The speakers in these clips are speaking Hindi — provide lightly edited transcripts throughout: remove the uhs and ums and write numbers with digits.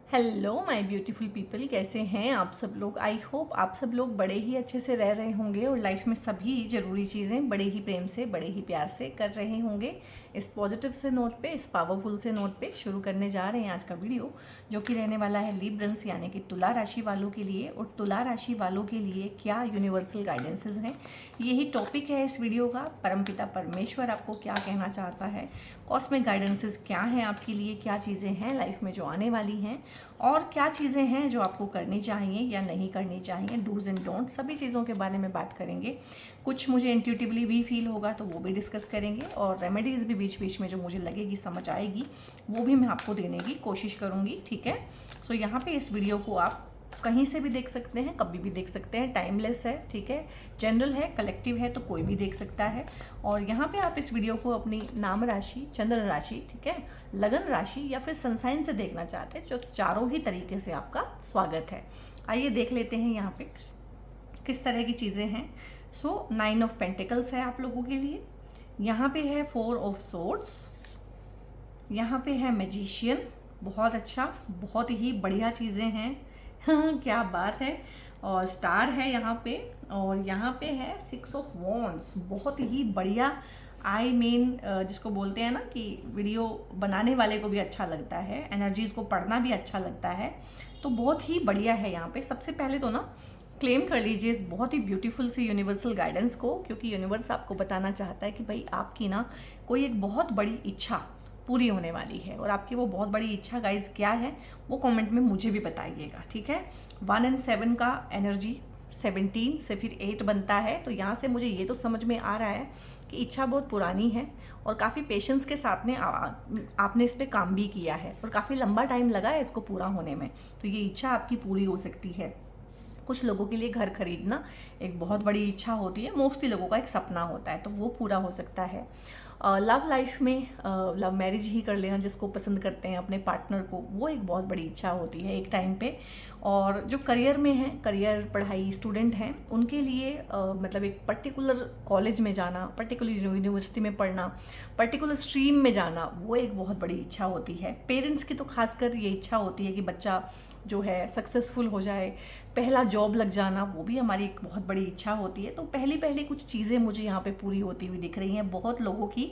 हेलो माय ब्यूटीफुल पीपल, कैसे हैं आप सब लोग। आई होप आप सब लोग बड़े ही अच्छे से रह रहे होंगे और लाइफ में सभी ज़रूरी चीज़ें बड़े ही प्रेम से, बड़े ही प्यार से कर रहे होंगे। इस पॉजिटिव से नोट पे, इस पावरफुल से नोट पे शुरू करने जा रहे हैं आज का वीडियो, जो कि रहने वाला है लिब्रंस यानी कि तुला राशि वालों के लिए। और तुला राशि वालों के लिए क्या यूनिवर्सल गाइडेंसेस हैं, यही टॉपिक है इस वीडियो का। परमपिता परमेश्वर आपको क्या कहना चाहता है, कॉस्मिक गाइडेंसेस क्या हैं आपके लिए, क्या चीज़ें हैं लाइफ में जो आने वाली हैं, और क्या चीज़ें हैं जो आपको करनी चाहिए या नहीं करनी चाहिए, डूज एंड डोंट, सभी चीज़ों के बारे में बात करेंगे। कुछ मुझे इंट्यूटिवली भी फील होगा तो वो भी डिस्कस करेंगे, और रेमेडीज़ भी बीच बीच में जो मुझे लगेगी, समझ आएगी, वो भी मैं आपको देने की कोशिश करूँगी। ठीक है। सो यहाँ पे इस वीडियो को आप कहीं से भी देख सकते हैं, कभी भी देख सकते हैं, टाइमलेस है। ठीक है। जनरल है, कलेक्टिव है, तो कोई भी देख सकता है। और यहाँ पे आप इस वीडियो को अपनी नाम राशि, चंद्र राशि, ठीक है, लगन राशि या फिर सनसाइन से देखना चाहते हैं, जो चारों ही तरीके से आपका स्वागत है। आइए देख लेते हैं यहाँ पे किस तरह की चीज़ें हैं। सो 9 ऑफ पेंटिकल्स है आप लोगों के लिए। यहाँ पे है 4 ऑफ सोर्ड्स। यहाँ पे है मैजिशियन। बहुत अच्छा, बहुत ही बढ़िया चीज़ें हैं। क्या बात है। और स्टार है यहाँ पे, और यहाँ पे है 6 ऑफ वॉन्ड्स। बहुत ही बढ़िया। आई मीन जिसको बोलते हैं ना कि वीडियो बनाने वाले को भी अच्छा लगता है, एनर्जीज को पढ़ना भी अच्छा लगता है, तो बहुत ही बढ़िया है यहाँ पे। सबसे पहले तो ना क्लेम कर लीजिए इस बहुत ही ब्यूटीफुल सी यूनिवर्सल गाइडेंस को, क्योंकि यूनिवर्स आपको बताना चाहता है कि भाई आपकी ना कोई एक बहुत बड़ी इच्छा पूरी होने वाली है। और आपकी वो बहुत बड़ी इच्छा गाइज क्या है, वो कमेंट में मुझे भी बताइएगा। ठीक है। 1 और 7 का एनर्जी 17 से फिर 8 बनता है, तो यहाँ से मुझे ये तो समझ में आ रहा है कि इच्छा बहुत पुरानी है और काफ़ी पेशेंस के साथ में आपने इस पर काम भी किया है और काफ़ी लंबा टाइम लगा है इसको पूरा होने में। तो ये इच्छा आपकी पूरी हो सकती है। कुछ लोगों के लिए घर खरीदना एक बहुत बड़ी इच्छा होती है, मोस्टली लोगों का एक सपना होता है, तो वो पूरा हो सकता है। लव लाइफ में लव मैरिज ही कर लेना, जिसको पसंद करते हैं अपने पार्टनर को, वो एक बहुत बड़ी इच्छा होती है एक टाइम पे। और जो करियर में है, करियर पढ़ाई स्टूडेंट हैं, उनके लिए मतलब एक पर्टिकुलर कॉलेज में जाना, पर्टिकुलर यूनिवर्सिटी में पढ़ना, पर्टिकुलर स्ट्रीम में जाना, वो एक बहुत बड़ी इच्छा होती है। पेरेंट्स की तो खासकर ये इच्छा होती है कि बच्चा जो है सक्सेसफुल हो जाए, पहला जॉब लग जाना, वो भी हमारी एक बहुत बड़ी इच्छा होती है। तो पहली पहली कुछ चीज़ें मुझे यहाँ पे पूरी होती हुई दिख रही हैं बहुत लोगों की।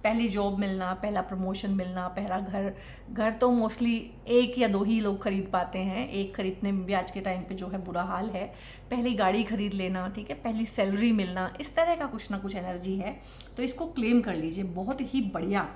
पहली जॉब मिलना, पहला प्रमोशन मिलना, पहला घर। घर तो मोस्टली 1 या 2 ही लोग खरीद पाते हैं, एक खरीदने में भी आज के टाइम पे जो है बुरा हाल है। पहली गाड़ी खरीद लेना, ठीक है, पहली सैलरी मिलना, इस तरह का कुछ ना कुछ एनर्जी है। तो इसको क्लेम कर लीजिए, बहुत ही बढ़िया।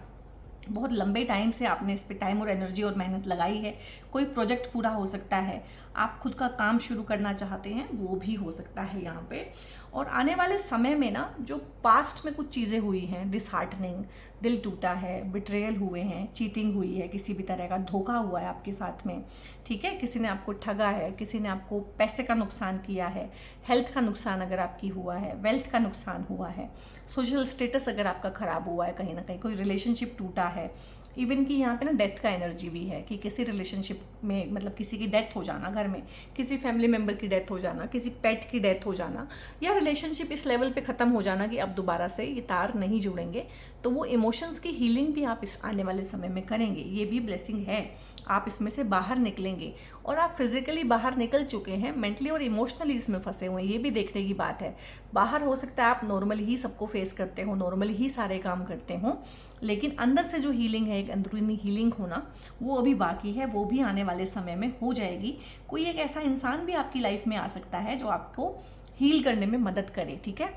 बहुत लंबे टाइम से आपने इस पर टाइम और एनर्जी और मेहनत लगाई है। कोई प्रोजेक्ट पूरा हो सकता है, आप खुद का काम शुरू करना चाहते हैं, वो भी हो सकता है यहाँ पे। और आने वाले समय में ना जो पास्ट में कुछ चीज़ें हुई हैं, डिसहार्टनिंग, दिल टूटा है, बिट्रेयल हुए हैं, चीटिंग हुई है, किसी भी तरह का धोखा हुआ है आपके साथ में, ठीक है, किसी ने आपको ठगा है, किसी ने आपको पैसे का नुकसान किया है, हेल्थ का नुकसान अगर आपकी हुआ है, वेल्थ का नुकसान हुआ है, सोशल स्टेटस अगर आपका ख़राब हुआ है, कहीं ना कहीं कोई रिलेशनशिप टूटा है। इवन कि यहाँ पे ना डेथ का एनर्जी भी है कि किसी रिलेशनशिप में, मतलब किसी की डेथ हो जाना, घर में किसी फैमिली मेम्बर की डेथ हो जाना, किसी पेट की डेथ हो जाना, या रिलेशनशिप इस लेवल पे ख़त्म हो जाना कि अब दोबारा से ये तार नहीं जुड़ेंगे। तो वो इमोशंस की हीलिंग भी आप इस आने वाले समय में करेंगे, ये भी ब्लेसिंग है। आप इसमें से बाहर निकलेंगे, और आप फिजिकली बाहर निकल चुके हैं, मेंटली और इमोशनली इसमें फंसे हुए हैं, ये भी देखने की बात है। बाहर हो सकता है आप नॉर्मली ही सबको फेस करते हो, नॉर्मली ही सारे काम करते हो, लेकिन अंदर से जो हीलिंग है, एक अंदरूनी हीलिंग होना, वो अभी बाकी है, वो भी आने वाले समय में हो जाएगी। कोई एक ऐसा इंसान भी आपकी लाइफ में आ सकता है जो आपको हील करने में मदद करे। ठीक है।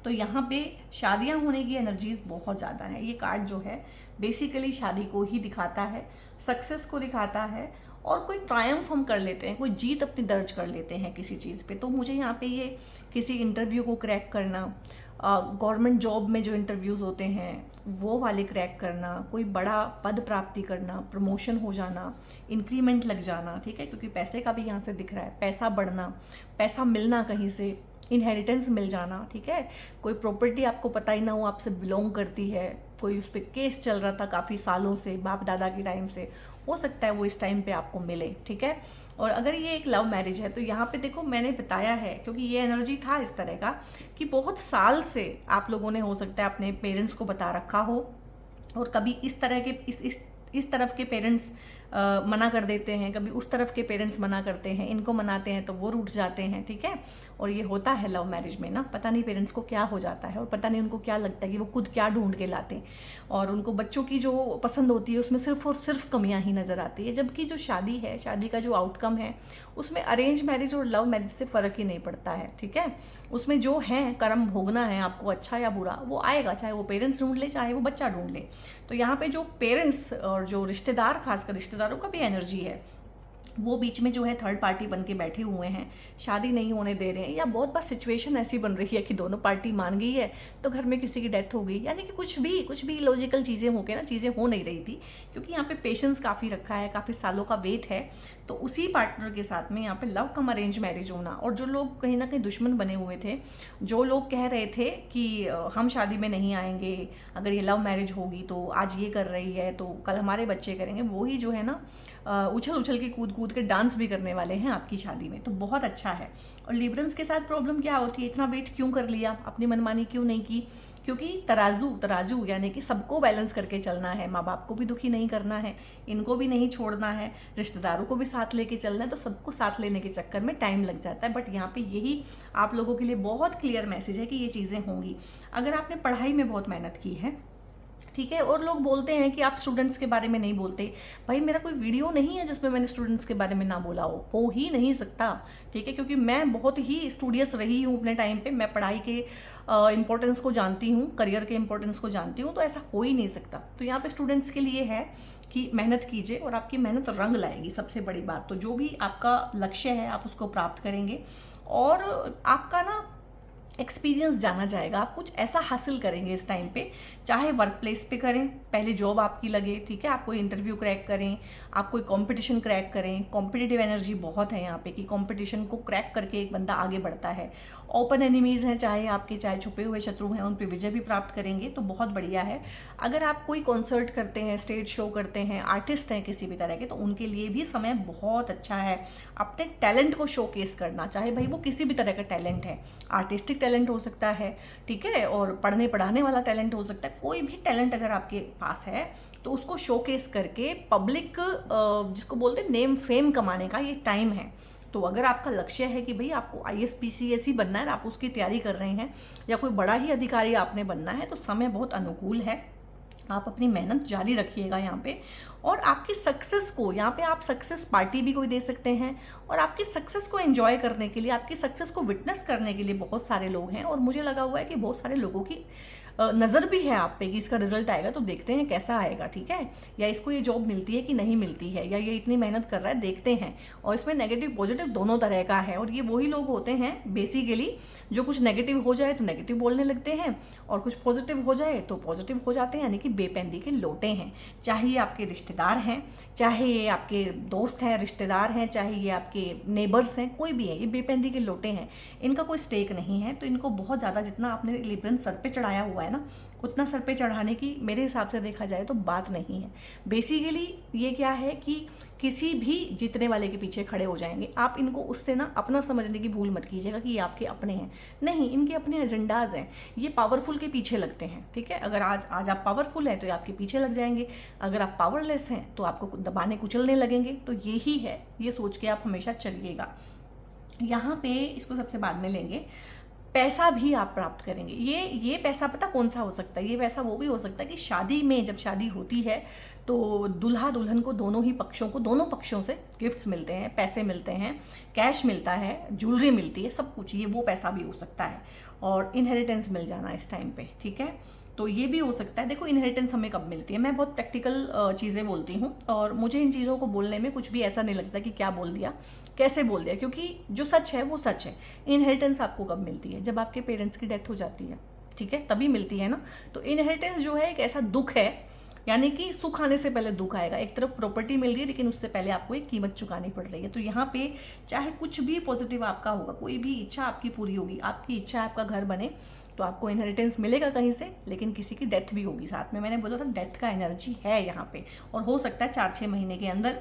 तो यहाँ पे शादियाँ होने की एनर्जीज बहुत ज़्यादा है। ये कार्ड जो है बेसिकली शादी को ही दिखाता है, सक्सेस को दिखाता है, और कोई ट्रायम्फ हम कर लेते हैं, कोई जीत अपनी दर्ज कर लेते हैं किसी चीज़ पे। तो मुझे यहाँ पे ये किसी इंटरव्यू को क्रैक करना, गवर्नमेंट जॉब में जो इंटरव्यूज़ होते हैं वो वाले क्रैक करना, कोई बड़ा पद प्राप्ति करना, प्रमोशन हो जाना, इंक्रीमेंट लग जाना, ठीक है, क्योंकि पैसे का भी यहाँ से दिख रहा है, पैसा बढ़ना, पैसा मिलना, कहीं से इनहेरिटेंस मिल जाना, ठीक है, कोई प्रॉपर्टी आपको पता ही ना हो आपसे बिलोंग करती है, कोई उस पर केस चल रहा था काफ़ी सालों से, बाप दादा के टाइम से, हो सकता है वो इस टाइम पे आपको मिले। ठीक है। और अगर ये एक लव मैरिज है तो यहाँ पे देखो मैंने बताया है, क्योंकि ये एनर्जी था इस तरह का कि बहुत साल से आप लोगों ने हो सकता है अपने पेरेंट्स को बता रखा हो, और कभी इस तरह के इस तरफ के पेरेंट्स मना कर देते हैं, कभी उस तरफ के पेरेंट्स मना करते हैं, इनको मनाते हैं तो वो रूठ जाते हैं, ठीक है। और ये होता है लव मैरिज में ना, पता नहीं पेरेंट्स को क्या हो जाता है और पता नहीं उनको क्या लगता है कि वो खुद क्या ढूंढ के लाते हैं, और उनको बच्चों की जो पसंद होती है उसमें सिर्फ और सिर्फ कमियां ही नज़र आती है। जबकि जो शादी है, शादी का जो आउटकम है, उसमें अरेंज मैरिज और लव मैरिज से फ़र्क ही नहीं पड़ता है, ठीक है। उसमें जो है कर्म भोगना है आपको, अच्छा या बुरा, वो आएगा, चाहे वो पेरेंट्स ढूंढ ले चाहे वो बच्चा ढूंढ ले। तो यहाँ पे जो पेरेंट्स और जो रिश्तेदार, खासकर रिश्तेदारों का भी एनर्जी है, वो बीच में जो है थर्ड पार्टी बन के बैठे हुए हैं, शादी नहीं होने दे रहे हैं, या बहुत बार सिचुएशन ऐसी बन रही है कि दोनों पार्टी मान गई है तो घर में किसी की डेथ हो गई, यानी कि कुछ भी लॉजिकल चीज़ें हो के ना, चीज़ें हो नहीं रही थी, क्योंकि यहाँ पे पेशेंस काफ़ी रखा है, काफ़ी सालों का वेट है। तो उसी पार्टनर के साथ में यहाँ पे लव कम अरेंज मैरिज होना, और जो लोग कहीं ना कहीं दुश्मन बने हुए थे, जो लोग कह रहे थे कि हम शादी में नहीं आएंगे, अगर ये लव मैरिज होगी तो आज ये कर रही है तो कल हमारे बच्चे करेंगे, वही जो है ना उछल उछल के कूद कूद के डांस भी करने वाले हैं आपकी शादी में। तो बहुत अच्छा है। और लिब्रंस के साथ प्रॉब्लम क्या होती है, इतना वेट क्यों कर लिया, अपनी मनमानी क्यों नहीं की, क्योंकि तराजू यानी कि सबको बैलेंस करके चलना है, माँ बाप को भी दुखी नहीं करना है, इनको भी नहीं छोड़ना है, रिश्तेदारों को भी साथ लेके चलना है, तो सबको साथ लेने के चक्कर में टाइम लग जाता है। बट यहाँ पे यही आप लोगों के लिए बहुत क्लियर मैसेज है कि ये चीज़ें होंगी। अगर आपने पढ़ाई में बहुत मेहनत की है, ठीक है, और लोग बोलते हैं कि आप स्टूडेंट्स के बारे में नहीं बोलते, भाई मेरा कोई वीडियो नहीं है जिसमें मैंने स्टूडेंट्स के बारे में ना बोला हो ही नहीं सकता, ठीक है, क्योंकि मैं बहुत ही स्टूडियस रही हूँ अपने टाइम पे, मैं पढ़ाई के इंपॉर्टेंस को जानती हूँ, करियर के इंपॉर्टेंस को जानती हूँ, तो ऐसा हो ही नहीं सकता। तो यहाँ पे स्टूडेंट्स के लिए है कि मेहनत कीजिए और आपकी मेहनत रंग लाएगी, सबसे बड़ी बात। तो जो भी आपका लक्ष्य है आप उसको प्राप्त करेंगे, और आपका ना एक्सपीरियंस जाना जाएगा, आप कुछ ऐसा हासिल करेंगे इस टाइम पे, चाहे वर्क प्लेस पे करें, पहले जॉब आपकी लगे, ठीक है, आप कोई इंटरव्यू क्रैक करें, आप कोई कंपटीशन क्रैक करें, कॉम्पिटिटिव एनर्जी बहुत है यहाँ पे कि कंपटीशन को क्रैक करके एक बंदा आगे बढ़ता है। ओपन एनिमीज़ हैं चाहे आपके, चाहे छुपे हुए शत्रु हैं, उन पर विजय भी प्राप्त करेंगे, तो बहुत बढ़िया है। अगर आप कोई कॉन्सर्ट करते हैं, स्टेज शो करते हैं, आर्टिस्ट हैं किसी भी तरह के, तो उनके लिए भी समय बहुत अच्छा है अपने टैलेंट को शोकेस करना, चाहे भाई वो किसी भी तरह का टैलेंट है, आर्टिस्टिक टैलेंट हो सकता है, ठीक है, और पढ़ने पढ़ाने वाला टैलेंट हो सकता है, कोई भी टैलेंट अगर आपके पास है तो उसको शोकेस करके पब्लिक, जिसको बोलते हैं नेम फेम कमाने का ये टाइम है। तो अगर आपका लक्ष्य है कि भाई आपको IAS PCS ही बनना है, आप उसकी तैयारी कर रहे हैं, या कोई बड़ा ही अधिकारी आपने बनना है, तो समय बहुत अनुकूल है, आप अपनी मेहनत जारी रखिएगा यहाँ पे। और आपकी सक्सेस को, यहाँ पे आप सक्सेस पार्टी भी कोई दे सकते हैं, और आपकी सक्सेस को एंजॉय करने के लिए, आपकी सक्सेस को विटनेस करने के लिए बहुत सारे लोग हैं, और मुझे लगा हुआ है कि बहुत सारे लोगों की नज़र भी है आप पे कि इसका रिजल्ट आएगा, तो देखते हैं कैसा आएगा, ठीक है, या इसको ये जॉब मिलती है कि नहीं मिलती है, या ये इतनी मेहनत कर रहा है, देखते हैं। और इसमें नेगेटिव पॉजिटिव दोनों तरह का है, और ये वही लोग होते हैं बेसिकली जो कुछ नेगेटिव हो जाए तो नेगेटिव बोलने लगते हैं, और कुछ पॉजिटिव हो जाए तो पॉजिटिव हो जाते हैं, यानी कि बेपैंदी के लोटे हैं। चाहे ये आपके रिश्तेदार हैं, चाहे ये आपके दोस्त हैं, रिश्तेदार हैं, चाहे ये आपके नेबर्स हैं, कोई भी है, ये बेपैंदी के लोटे हैं, इनका कोई स्टेक नहीं है। तो इनको बहुत ज़्यादा, जितना आपने लिब्रन सर पे चढ़ाया हुआ है ना, उतना सर पे चढ़ाने की मेरे हिसाब से देखा जाए तो बात नहीं है। बेसिकली ये क्या है कि किसी भी जीतने वाले के पीछे खड़े हो जाएंगे, आप इनको उससे ना अपना समझने की भूल मत कीजिएगा कि ये आपके अपने हैं, नहीं, इनके अपने एजेंडाज हैं, ये पावरफुल के पीछे लगते हैं, ठीक है। अगर आज आप पावरफुल हैं तो ये आपके पीछे लग जाएंगे, अगर आप पावरलेस हैं तो आपको दबाने कुचलने लगेंगे। तो यही है, ये सोच के आप हमेशा चलिएगा। यहाँ पे इसको सबसे बाद में लेंगे, पैसा भी आप प्राप्त करेंगे। ये पैसा पता कौन सा हो सकता है, ये पैसा वो भी हो सकता है कि शादी में, जब शादी होती है तो दुल्हा दुल्हन को, दोनों ही पक्षों को, दोनों पक्षों से गिफ्ट्स मिलते हैं, पैसे मिलते हैं, कैश मिलता है, ज्वेलरी मिलती है, सब कुछ, ये वो पैसा भी हो सकता है, और इनहेरिटेंस मिल जाना इस टाइम पे, ठीक है। तो ये भी हो सकता है। देखो इनहेरिटेंस हमें कब मिलती है, मैं बहुत प्रैक्टिकल चीज़ें बोलती हूँ, और मुझे इन चीज़ों को बोलने में कुछ भी ऐसा नहीं लगता कि क्या बोल दिया, कैसे बोल दिया, क्योंकि जो सच है वो सच है। इनहेरिटेंस आपको कब मिलती है, जब आपके पेरेंट्स की डेथ हो जाती है, ठीक है, तभी मिलती है ना। तो इनहेरिटेंस जो है एक ऐसा दुख है, यानी कि सुख आने से पहले दुख आएगा। एक तरफ प्रॉपर्टी मिल रही है, लेकिन उससे पहले आपको एक कीमत चुकानी पड़ रही है। तो यहाँ पे चाहे कुछ भी पॉजिटिव आपका होगा, कोई भी इच्छा आपकी पूरी होगी, आपकी इच्छा आपका घर बने, तो आपको इनहेरिटेंस मिलेगा कहीं से, लेकिन किसी की डेथ भी होगी साथ में। मैंने बोला था डेथ का एनर्जी है यहाँ पे, और हो सकता है 4-6 महीने के अंदर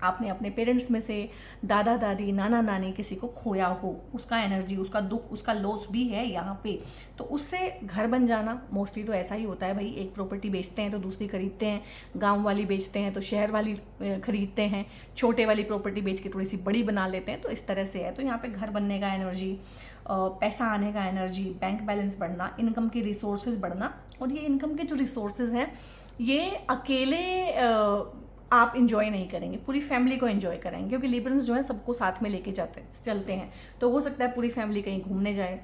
आपने अपने पेरेंट्स में से दादा दादी नाना नानी किसी को खोया हो, उसका एनर्जी, उसका दुख, उसका लॉस भी है यहाँ पे। तो उससे घर बन जाना, मोस्टली तो ऐसा ही होता है भाई, एक प्रॉपर्टी बेचते हैं तो दूसरी खरीदते हैं, गांव वाली बेचते हैं तो शहर वाली खरीदते हैं, छोटे वाली प्रॉपर्टी बेच के थोड़ी सी बड़ी बना लेते हैं, तो इस तरह से है। तो यहाँ पे घर बनने का एनर्जी, पैसा आने का एनर्जी, बैंक बैलेंस बढ़ना, इनकम के रिसोर्सेज बढ़ना। और ये इनकम के जो रिसोर्सेज हैं ये अकेले आप इंजॉय नहीं करेंगे, पूरी फैमिली को इंजॉय कराएंगे, क्योंकि लिब्रन्स जो है सबको साथ में लेके चलते हैं। तो हो सकता है पूरी फैमिली कहीं घूमने जाए,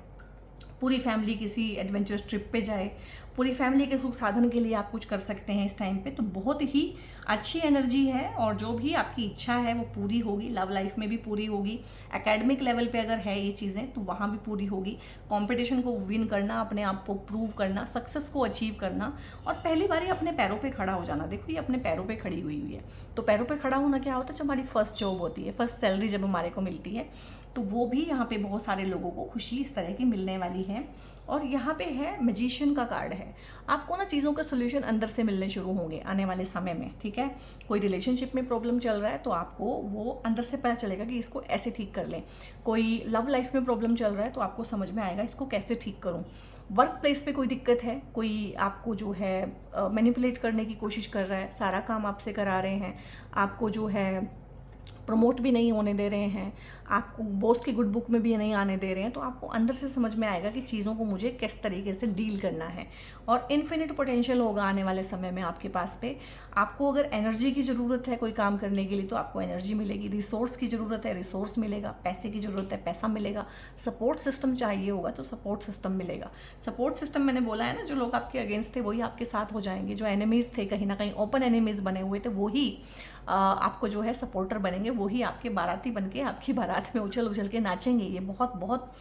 पूरी फैमिली किसी एडवेंचरस ट्रिप पे जाए, पूरी फैमिली के सुख साधन के लिए आप कुछ कर सकते हैं इस टाइम पे। तो बहुत ही अच्छी एनर्जी है, और जो भी आपकी इच्छा है वो पूरी होगी, लव लाइफ में भी पूरी होगी, एकेडमिक लेवल पे अगर है ये चीज़ें तो वहाँ भी पूरी होगी। कंपटीशन को विन करना, अपने आप को प्रूव करना, सक्सेस को अचीव करना, और पहली बार अपने पैरों पे खड़ा हो जाना। देखो ये अपने पैरों पे खड़ी हुई है, तो पैरों पे खड़ा होना क्या होता है, जो हमारी फर्स्ट जॉब होती है, फर्स्ट सैलरी जब हमारे को मिलती है, तो वो भी यहाँ पे बहुत सारे लोगों को खुशी इस तरह की मिलने वाली है। और यहाँ पे है मैजिशियन का कार्ड है, आपको ना चीज़ों का सोल्यूशन अंदर से मिलने शुरू होंगे आने वाले समय में, ठीक है। कोई रिलेशनशिप में प्रॉब्लम चल रहा है तो आपको वो अंदर से पता चलेगा कि इसको ऐसे ठीक कर लें। कोई लव लाइफ में प्रॉब्लम चल रहा है तो आपको समझ में आएगा इसको कैसे ठीक करूँ। वर्क प्लेस पे कोई दिक्कत है, कोई आपको जो है मैनिपुलेट करने की कोशिश कर रहा है, सारा काम आपसे करा रहे हैं, आपको जो है प्रमोट भी नहीं होने दे रहे हैं, आपको बॉस की गुड बुक में भी नहीं आने दे रहे हैं, तो आपको अंदर से समझ में आएगा कि चीज़ों को मुझे किस तरीके से डील करना है। और इन्फिनिट पोटेंशियल होगा आने वाले समय में आपके पास पे। आपको अगर एनर्जी की ज़रूरत है कोई काम करने के लिए तो आपको एनर्जी मिलेगी, रिसोर्स की ज़रूरत है रिसोर्स मिलेगा, पैसे की ज़रूरत है पैसा मिलेगा, सपोर्ट सिस्टम चाहिए होगा तो सपोर्ट सिस्टम मिलेगा। सपोर्ट सिस्टम मैंने बोला है ना, जो लोग आपके अगेंस्ट थे वही आपके साथ हो जाएंगे, जो एनिमीज़ थे कहीं ना कहीं ओपन एनिमीज़ बने हुए थे वही आपको जो है सपोर्टर बनेंगे, वही आपके बाराती बन के आपकी बारात में उछल उछल के नाचेंगे। ये बहुत बहुत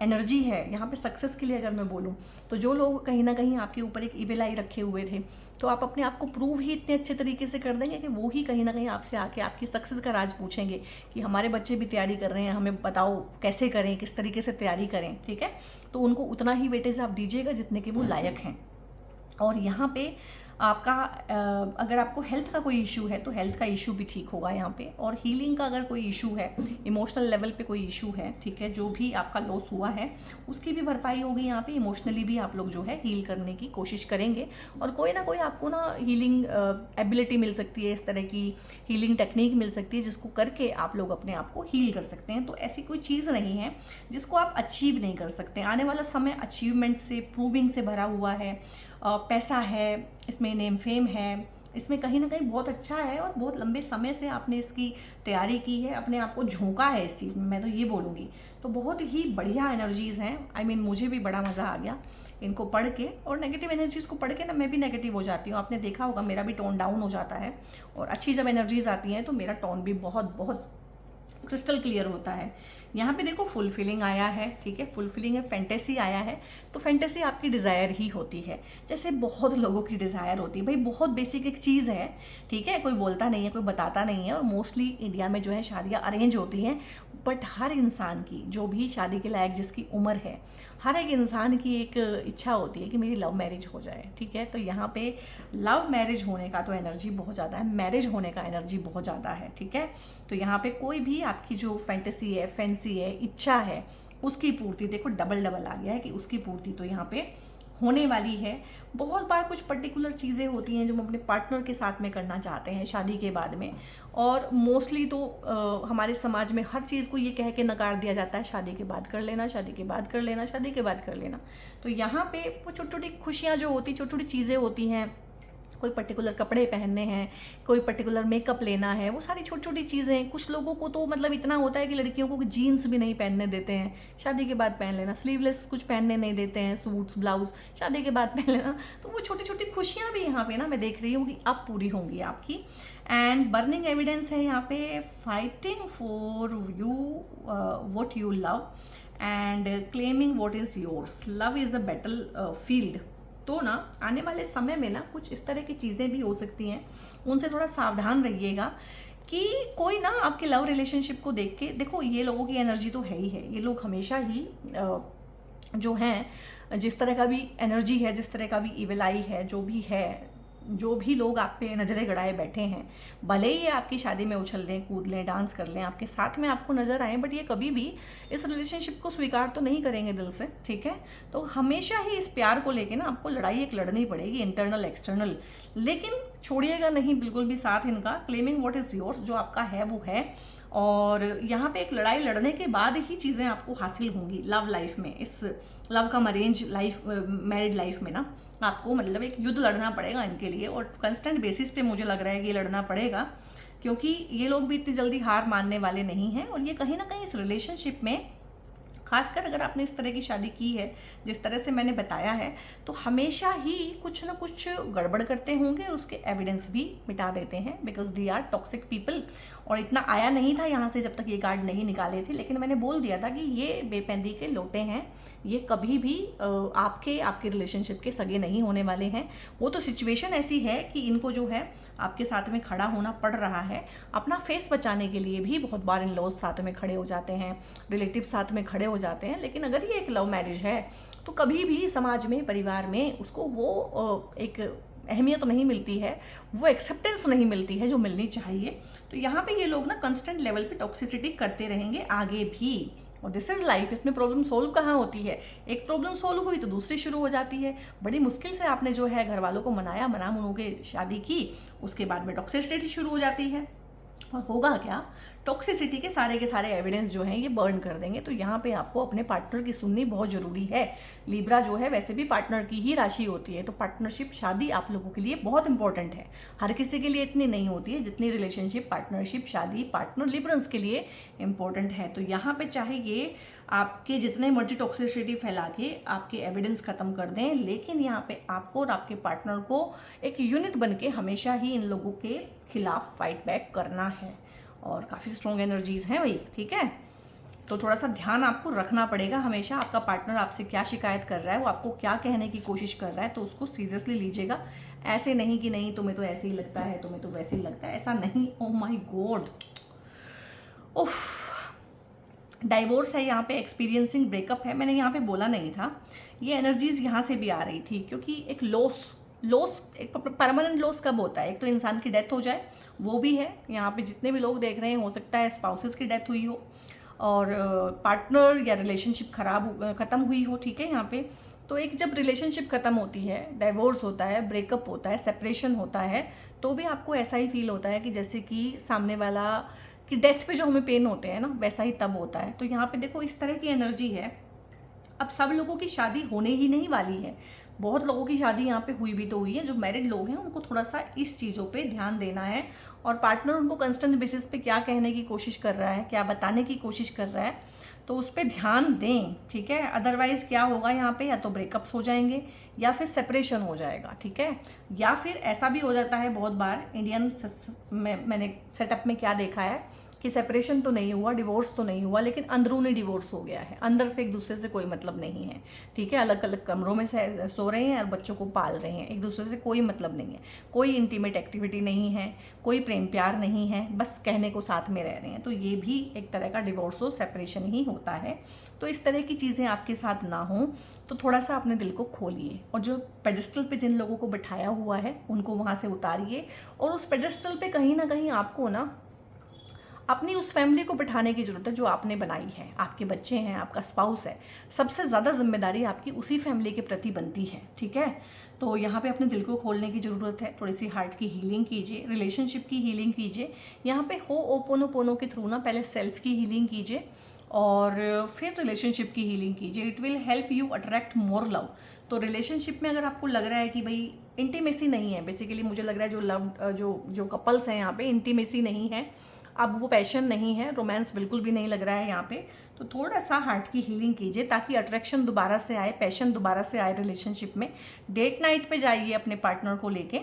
एनर्जी है यहाँ पे सक्सेस के लिए। अगर मैं बोलूँ तो जो लोग कहीं ना कहीं आपके ऊपर एक ईविल आई रखे हुए थे, तो आप अपने आप को प्रूव ही इतने अच्छे तरीके से कर देंगे कि वो ही कहीं ना कहीं आपसे आके आपकी सक्सेस का राज पूछेंगे कि हमारे बच्चे भी तैयारी कर रहे हैं, हमें बताओ कैसे करें, किस तरीके से तैयारी करें, ठीक है। तो उनको उतना ही वेटेज आप दीजिएगा जितने के वो लायक हैं। और यहाँ पे आपका अगर आपको हेल्थ का कोई इशू है तो हेल्थ का इशू भी ठीक होगा यहाँ पे। और हीलिंग का अगर कोई इशू है, इमोशनल लेवल पे कोई इशू है, ठीक है, जो भी आपका लॉस हुआ है उसकी भी भरपाई होगी यहाँ पे। इमोशनली भी आप लोग जो है हील करने की कोशिश करेंगे, और कोई ना कोई आपको ना हीलिंग एबिलिटी मिल सकती है, इस तरह की हीलिंग टेक्निक मिल सकती है जिसको करके आप लोग अपने आप को हील कर सकते हैं। तो ऐसी कोई चीज़ नहीं है जिसको आप अचीव नहीं कर सकते। आने वाला समय अचीवमेंट से, प्रूविंग से भरा हुआ है। पैसा है इसमें, नेम फेम है इसमें, कहीं ना कहीं बहुत अच्छा है, और बहुत लंबे समय से आपने इसकी तैयारी की है, अपने आप को झोंका है इस चीज़ में, मैं तो ये बोलूँगी। तो बहुत ही बढ़िया एनर्जीज़ हैं। आई मीन मुझे भी बड़ा मज़ा आ गया इनको पढ़ के। और नेगेटिव एनर्जीज़ को पढ़ के ना मैं भी नेगेटिव हो जाती हूँ, आपने देखा होगा मेरा भी टोन डाउन हो जाता है। और अच्छी जब एनर्जीज़ आती हैं तो मेरा टोन भी बहुत बहुत क्रिस्टल क्लियर होता है। यहाँ पे देखो फुलफिलिंग आया है, ठीक है, फुलफिलिंग है, फैंटेसी आया है। तो फैंटेसी आपकी डिज़ायर ही होती है, जैसे बहुत लोगों की डिज़ायर होती है भाई, बहुत बेसिक एक चीज़ है, ठीक है, कोई बोलता नहीं है, कोई बताता नहीं है। और मोस्टली इंडिया में जो है शादियाँ अरेंज होती हैं, बट हर इंसान की जो भी शादी के लायक जिसकी उम्र है, हर एक इंसान की एक इच्छा होती है कि मेरी लव मैरिज हो जाए, ठीक है। तो यहाँ पे लव मैरिज होने का तो एनर्जी बहुत ज़्यादा है, मैरिज होने का एनर्जी बहुत ज़्यादा है, ठीक है। तो यहाँ पे कोई भी आपकी जो फैंटेसी है, फैंसी है, इच्छा है, उसकी पूर्ति देखो डबल डबल आ गया है कि उसकी पूर्ति तो यहाँ पे होने वाली है। बहुत बार कुछ पर्टिकुलर चीज़ें होती हैं जो हम अपने पार्टनर के साथ में करना चाहते हैं शादी के बाद में, और मोस्टली तो हमारे समाज में हर चीज़ को ये कह के नकार दिया जाता है, शादी के बाद कर लेना, शादी के बाद कर लेना, शादी के बाद कर लेना। तो यहाँ पे वो छोटी छोटी खुशियाँ जो होती, छोटी छोटी चीज़ें होती हैं, कोई पर्टिकुलर कपड़े पहनने हैं, कोई पर्टिकुलर मेकअप लेना है, वो सारी छोटी छोटी चीज़ें। कुछ लोगों को तो मतलब इतना होता है कि लड़कियों को जीन्स भी नहीं पहनने देते हैं, शादी के बाद पहन लेना, स्लीवलेस कुछ पहनने नहीं देते हैं, सूट्स ब्लाउज शादी के बाद पहन लेना। तो वो छोटी छोटी खुशियाँ भी यहाँ पे ना मैं देख रही हूँ कि अब पूरी होंगी आपकी। एंड बर्निंग एविडेंस है यहाँ पे, fighting for you what you love and claiming what is yours, love is a battle field. तो ना आने वाले समय में ना कुछ इस तरह की चीज़ें भी हो सकती हैं, उनसे थोड़ा सावधान रहिएगा कि कोई ना आपके लव रिलेशनशिप को देख के, देखो ये लोगों की एनर्जी तो है ही है, ये लोग हमेशा ही जो हैं, जिस तरह का भी एनर्जी है, जिस तरह का भी इविल आई है, जो भी है, जो भी लोग आप पे नज़रें गड़ाए बैठे हैं, भले ही ये आपकी शादी में उछल लें, कूद लें, डांस कर लें, आपके साथ में आपको नज़र आए, बट ये कभी भी इस रिलेशनशिप को स्वीकार तो नहीं करेंगे दिल से, ठीक है। तो हमेशा ही इस प्यार को लेके ना आपको लड़ाई एक लड़नी पड़ेगी, इंटरनल एक्सटर्नल, लेकिन छोड़िएगा नहीं बिल्कुल भी साथ इनका। क्लेमिंग व्हाट इज़ योर्स, जो आपका है वो है, और यहाँ पे एक लड़ाई लड़ने के बाद ही चीज़ें आपको हासिल होंगी लव लाइफ में। इस लव कम अरेंज लाइफ, मैरिड लाइफ में ना आपको मतलब एक युद्ध लड़ना पड़ेगा इनके लिए, और कंस्टेंट बेसिस पे मुझे लग रहा है कि ये लड़ना पड़ेगा, क्योंकि ये लोग भी इतनी जल्दी हार मानने वाले नहीं हैं। और ये कहीं ना कहीं इस रिलेशनशिप में, खासकर अगर आपने इस तरह की शादी की है जिस तरह से मैंने बताया है, तो हमेशा ही कुछ ना कुछ गड़बड़ करते होंगे और उसके एविडेंस भी मिटा देते हैं, because they are toxic people. और इतना आया नहीं था यहाँ से जब तक ये कार्ड नहीं निकाले थे, लेकिन मैंने बोल दिया था कि ये बेपैंदी के लोटे हैं, ये कभी भी आपके रिलेशनशिप के सगे नहीं होने वाले हैं। वो तो सिचुएशन ऐसी है कि इनको जो है आपके साथ में खड़ा होना पड़ रहा है। अपना फेस बचाने के लिए भी बहुत बार इन लॉज साथ में खड़े हो जाते हैं, रिलेटिव साथ में खड़े हो जाते हैं। लेकिन अगर ये एक लव मैरिज है तो कभी भी समाज में, परिवार में उसको वो एक अहमियत नहीं मिलती है, वो एक्सेप्टेंस नहीं मिलती है जो मिलनी चाहिए। तो यहाँ पे ये लोग ना कंस्टेंट लेवल पे टॉक्सिसिटी करते रहेंगे आगे भी, और दिस इज लाइफ। इसमें प्रॉब्लम सोल्व कहाँ होती है, एक प्रॉब्लम सोल्व हुई तो दूसरी शुरू हो जाती है। बड़ी मुश्किल से आपने जो है घर वालों को मनाया, मना मुनू के शादी की, उसके बाद में टॉक्सिसिटी शुरू हो जाती है। और होगा क्या, टॉक्सिसिटी के सारे एविडेंस जो हैं ये बर्न कर देंगे। तो यहाँ पे आपको अपने पार्टनर की सुननी बहुत ज़रूरी है। लिब्रा जो है वैसे भी पार्टनर की ही राशि होती है, तो पार्टनरशिप शादी आप लोगों के लिए बहुत इंपॉर्टेंट है। हर किसी के लिए इतनी नहीं होती है जितनी रिलेशनशिप, पार्टनरशिप, शादी, पार्टनर लिबरल्स के लिए इंपॉर्टेंट है। तो यहाँ पे चाहे ये आपके जितने मर्जी टॉक्सिसिटी फैला के आपके एविडेंस खत्म कर दें, लेकिन यहाँ पे आपको और आपके पार्टनर को एक यूनिट बन के हमेशा ही इन लोगों के खिलाफ फाइट बैक करना है। और काफ़ी स्ट्रॉन्ग एनर्जीज हैं भाई, ठीक है। तो थोड़ा सा ध्यान आपको रखना पड़ेगा हमेशा, आपका पार्टनर आपसे क्या शिकायत कर रहा है, वो आपको क्या कहने की कोशिश कर रहा है, तो उसको सीरियसली लीजिएगा। ऐसे नहीं कि नहीं तुम्हें तो ऐसे ही लगता है, तुम्हें तो वैसे ही लगता है, ऐसा नहीं। ओह माय गॉड, उफ, डाइवोर्स है यहाँ पे, एक्सपीरियंसिंग ब्रेकअप है। मैंने यहाँ पे बोला नहीं था, ये एनर्जीज यहाँ से भी आ रही थी, क्योंकि एक लॉस एक परमानेंट लॉस कब होता है, एक तो इंसान की डेथ हो जाए, वो भी है। यहाँ पे जितने भी लोग देख रहे हैं, हो सकता है स्पाउसेस की डेथ हुई हो और पार्टनर या रिलेशनशिप ख़त्म हुई हो, ठीक है। यहाँ पे तो एक जब रिलेशनशिप ख़त्म होती है, डाइवोर्स होता है, ब्रेकअप होता है, सेपरेशन होता है, तो भी आपको ऐसा ही फील होता है कि जैसे कि सामने वाला की डेथ पे जो हमें पेन होते हैं ना, वैसा ही तब होता है। तो यहाँ पे देखो इस तरह की एनर्जी है। अब सब लोगों की शादी होने ही नहीं वाली है, बहुत लोगों की शादी यहाँ पे हुई भी तो हुई है। जो मैरिड लोग हैं उनको थोड़ा सा इस चीज़ों पे ध्यान देना है, और पार्टनर उनको कंस्टेंट बेसिस पे क्या कहने की कोशिश कर रहा है, क्या बताने की कोशिश कर रहा है, तो उस पर ध्यान दें, ठीक है। अदरवाइज़ क्या होगा यहाँ पे, या तो ब्रेकअप्स हो जाएंगे या फिर सेपरेशन हो जाएगा, ठीक है। या फिर ऐसा भी हो जाता है बहुत बार इंडियन मैंने सेटअप में क्या देखा है कि सेपरेशन तो नहीं हुआ, डिवोर्स तो नहीं हुआ, लेकिन अंदरूनी डिवोर्स हो गया है। अंदर से एक दूसरे से कोई मतलब नहीं है, ठीक है। अलग अलग कमरों में सो रहे हैं और बच्चों को पाल रहे हैं, एक दूसरे से कोई मतलब नहीं है, कोई इंटीमेट एक्टिविटी नहीं है, कोई प्रेम प्यार नहीं है, बस कहने को साथ में रह रहे हैं। तो ये भी एक तरह का डिवोर्स हो, सेपरेशन ही होता है। तो इस तरह की चीज़ें आपके साथ ना हो, तो थोड़ा सा अपने दिल को खोलिए, और जो पेडिस्टल पे जिन लोगों को बिठाया हुआ है उनको वहाँ से उतारिए, और उस पेडिस्टल पे कहीं ना कहीं आपको ना अपनी उस फैमिली को बिठाने की ज़रूरत है जो आपने बनाई है। आपके बच्चे हैं, आपका स्पाउस है, सबसे ज़्यादा जिम्मेदारी आपकी उसी फैमिली के प्रति बनती है, ठीक है। तो यहाँ पे अपने दिल को खोलने की ज़रूरत है, थोड़ी सी हार्ट की हीलिंग कीजिए, रिलेशनशिप की हीलिंग कीजिए। यहाँ पे हो ओपोनोपोनो के थ्रू ना पहले सेल्फ की हीलिंग कीजिए और फिर रिलेशनशिप की हीलिंग कीजिए। It will help you attract more love. तो रिलेशनशिप में अगर आपको लग रहा है कि भाई इंटीमेसी नहीं है, बेसिकली मुझे लग रहा है जो लव जो कपल्स हैं यहाँ पे इंटीमेसी नहीं है, अब वो पैशन नहीं है, रोमांस बिल्कुल भी नहीं लग रहा है यहाँ पे, तो थोड़ा सा हार्ट की हीलिंग कीजिए ताकि अट्रैक्शन दोबारा से आए, पैशन दोबारा से आए रिलेशनशिप में। डेट नाइट पे जाइए अपने पार्टनर को लेके,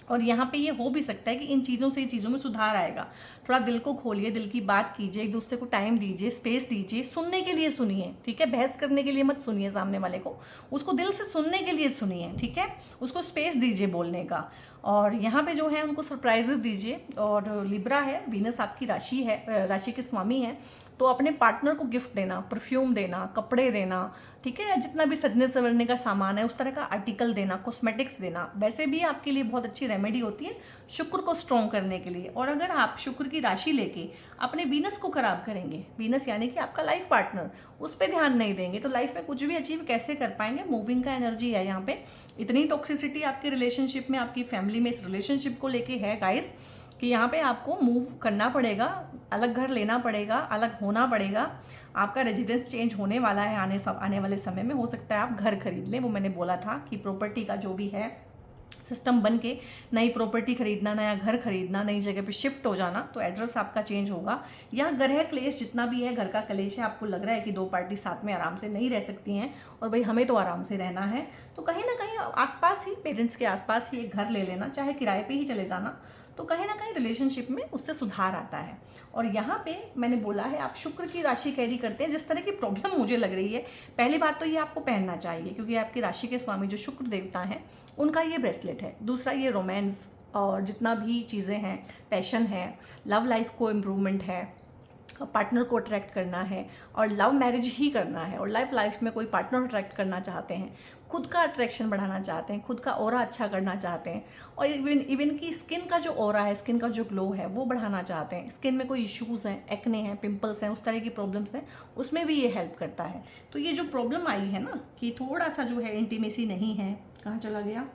और यहाँ पे ये हो भी सकता है कि इन चीज़ों से चीज़ों में सुधार आएगा। थोड़ा दिल को खोलिए, दिल की बात कीजिए, एक दूसरे को टाइम दीजिए, स्पेस दीजिए, सुनने के लिए सुनिए, ठीक है। बहस करने के लिए मत सुनिए सामने वाले को, उसको दिल से सुनने के लिए सुनिए, ठीक है। उसको स्पेस दीजिए बोलने का, और यहाँ पे जो है उनको सरप्राइजेस दीजिए। और लिब्रा है, वीनस आपकी राशि है, राशि के स्वामी है, तो अपने पार्टनर को गिफ्ट देना, परफ्यूम देना, कपड़े देना, ठीक है, जितना भी सजने संवरने का सामान है उस तरह का आर्टिकल देना, कॉस्मेटिक्स देना, वैसे भी आपके लिए बहुत अच्छी रेमेडी होती है शुक्र को स्ट्रॉन्ग करने के लिए। और अगर आप शुक्र की राशि लेके अपने वीनस को खराब करेंगे, वीनस यानी कि आपका लाइफ पार्टनर, उस पर ध्यान नहीं देंगे तो लाइफ में कुछ भी अचीव कैसे कर पाएंगे। मूविंग का एनर्जी है यहाँ पे, इतनी टॉक्सिसिटी आपके रिलेशनशिप में, आपकी फैमिली में इस रिलेशनशिप को लेके है गाइस कि यहाँ पे आपको मूव करना पड़ेगा, अलग घर लेना पड़ेगा, अलग होना पड़ेगा, आपका रेजिडेंस चेंज होने वाला है आने वाले समय में। हो सकता है आप घर खरीद लें, वो मैंने बोला था कि प्रॉपर्टी का जो भी है सिस्टम बन के नई प्रॉपर्टी खरीदना, नया घर खरीदना, नई जगह पे शिफ्ट हो जाना, तो एड्रेस आपका चेंज होगा। या ग्रह क्लेश जितना भी है, घर का कलेश है, आपको लग रहा है कि दो पार्टी साथ में आराम से नहीं रह सकती हैं और भाई हमें तो आराम से रहना है, तो कहीं ना कहीं आसपास ही, पेरेंट्स के आसपास ही एक घर ले लेना, चाहे किराए पे ही चले जाना, तो कहीं ना कहीं रिलेशनशिप में उससे सुधार आता है। और यहाँ पे मैंने बोला है आप शुक्र की राशि कैरी करते हैं, जिस तरह की प्रॉब्लम मुझे लग रही है, पहली बात तो ये आपको पहनना चाहिए क्योंकि आपकी राशि के स्वामी जो शुक्र देवता हैं उनका ये ब्रेसलेट है। दूसरा, ये रोमांस और जितना भी चीज़ें हैं, पैशन है, लव लाइफ को इम्प्रूवमेंट है, पार्टनर को अट्रैक्ट करना है और लव मैरिज ही करना है और लाइफ में कोई पार्टनर अट्रैक्ट करना चाहते हैं, खुद का अट्रैक्शन बढ़ाना चाहते हैं, खुद का ऑरा अच्छा करना चाहते हैं और इवन की स्किन का जो ऑरा है, स्किन का जो ग्लो है वो बढ़ाना चाहते हैं, स्किन में कोई इश्यूज़ हैं, एक्ने हैं, पिंपल्स हैं, उस तरह की प्रॉब्लम्स हैं, उसमें भी ये हेल्प करता है। तो ये जो प्रॉब्लम आई है ना कि थोड़ा सा जो है इंटीमेसी नहीं है, कहाँ चला गया,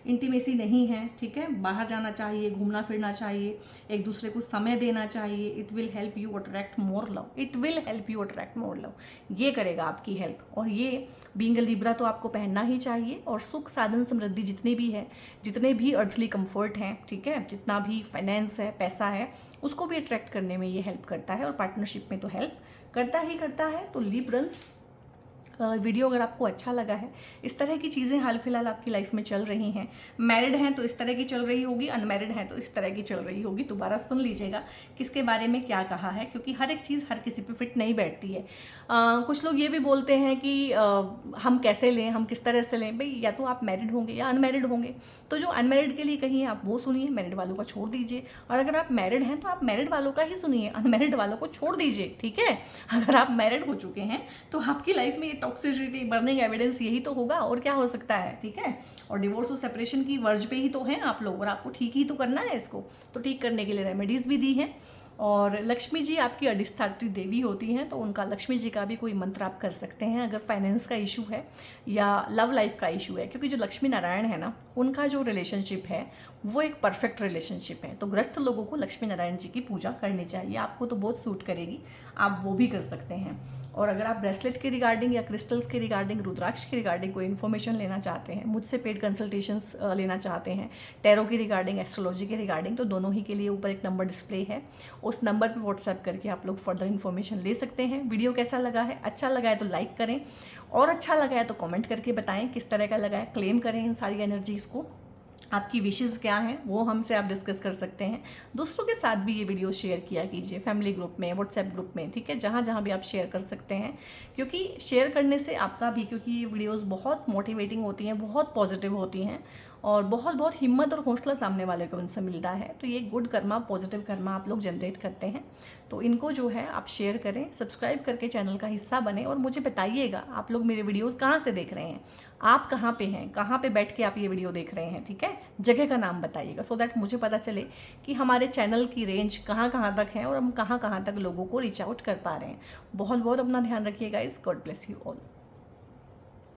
इंटीमेसी नहीं है, ठीक है, बाहर जाना चाहिए, घूमना फिरना चाहिए, एक दूसरे को समय देना चाहिए, it will help you attract more love, it will help you attract more love, ये करेगा आपकी हेल्प। और ये बीइंग अ लिब्रा तो आपको पहनना ही चाहिए। और सुख साधन समृद्धि जितने भी है, जितने भी अर्थली कंफर्ट हैं, ठीक है, जितना भी फाइनेंस है, पैसा है, उसको भी अट्रैक्ट करने में ये हेल्प करता है और पार्टनरशिप में तो हेल्प करता ही करता है। तो लिब्रन्स, वीडियो अगर आपको अच्छा लगा है, इस तरह की चीज़ें हाल फिलहाल आपकी लाइफ में चल रही हैं, मैरिड हैं तो इस तरह की चल रही होगी, अनमैरिड हैं तो इस तरह की चल रही होगी, दोबारा सुन लीजिएगा किसके बारे में क्या कहा है, क्योंकि हर एक चीज़ हर किसी पे फिट नहीं बैठती है। कुछ लोग ये भी बोलते हैं कि हम कैसे लें, हम किस तरह से लें। भाई या तो आप मैरिड होंगे या अनमैरिड होंगे, तो जो अनमैरिड के लिए कही है आप वो सुनिए, मैरिड वालों का छोड़ दीजिए। और अगर आप मैरिड हैं तो आप मैरिड वालों का ही सुनिए, अनमैरिड वालों को छोड़ दीजिए, ठीक है। अगर आप मैरिड हो चुके हैं तो आपकी लाइफ में ये टॉक्सिसिटी, बर्निंग एविडेंस यही तो होगा और क्या हो सकता है, ठीक है। और डिवोर्स और सेपरेशन की वर्ज पे ही तो हैं आप लोग और आपको ठीक ही तो करना है इसको, तो ठीक करने के लिए रेमेडीज़ भी दी हैं। और लक्ष्मी जी आपकी अधिष्ठात्री देवी होती हैं, तो उनका लक्ष्मी जी का भी कोई मंत्र आप कर सकते हैं अगर फाइनेंस का इशू है या लव लाइफ का इशू है, क्योंकि जो लक्ष्मी नारायण है ना, उनका जो रिलेशनशिप है वो एक परफेक्ट रिलेशनशिप है। तो ग्रस्त लोगों को लक्ष्मी नारायण जी की पूजा करनी चाहिए, आपको तो बहुत सूट करेगी, आप वो भी कर सकते हैं। और अगर आप ब्रेसलेट के रिगार्डिंग या क्रिस्टल्स के रिगार्डिंग, रुद्राक्ष के रिगार्डिंग कोई इन्फॉर्मेशन लेना चाहते हैं, मुझसे पेड कंसल्टेशंस लेना चाहते हैं, टैरो की रिगार्डिंग, एस्ट्रोलॉजी के रिगार्डिंग, तो दोनों ही के लिए ऊपर एक नंबर डिस्प्ले है, उस नंबर पर व्हाट्सएप करके आप लोग फर्दर इन्फॉर्मेशन ले सकते हैं। वीडियो कैसा लगा है, अच्छा लगा है तो लाइक करें और अच्छा लगा है तो कमेंट करके बताएं किस तरह का लगा है, क्लेम करें इन सारी एनर्जीज़ को। आपकी विशेज़ क्या हैं वो हमसे आप डिस्कस कर सकते हैं। दूसरों के साथ भी ये वीडियो शेयर किया कीजिए, फैमिली ग्रुप में, व्हाट्सएप ग्रुप में, ठीक है, जहाँ जहाँ भी आप शेयर कर सकते हैं, क्योंकि शेयर करने से आपका भी, क्योंकि ये वीडियोस बहुत मोटिवेटिंग होती हैं, बहुत पॉजिटिव होती हैं और बहुत बहुत हिम्मत और हौसला सामने वाले को उनसे मिलता है, तो ये गुड कर्मा, पॉजिटिव कर्मा आप लोग जनरेट करते हैं। तो इनको जो है आप शेयर करें, सब्सक्राइब करके चैनल का हिस्सा बने और मुझे बताइएगा आप लोग मेरे वीडियोस कहाँ से देख रहे हैं, आप कहाँ पे हैं, कहाँ पे बैठ के आप ये वीडियो देख रहे हैं, ठीक है, जगह का नाम बताइएगा, सो दैट मुझे पता चले कि हमारे चैनल की रेंज कहाँ कहाँ तक है और हम कहाँ कहाँ तक लोगों को रीच आउट कर पा रहे हैं। बहुत बहुत अपना ध्यान रखिएगा। God bless you all.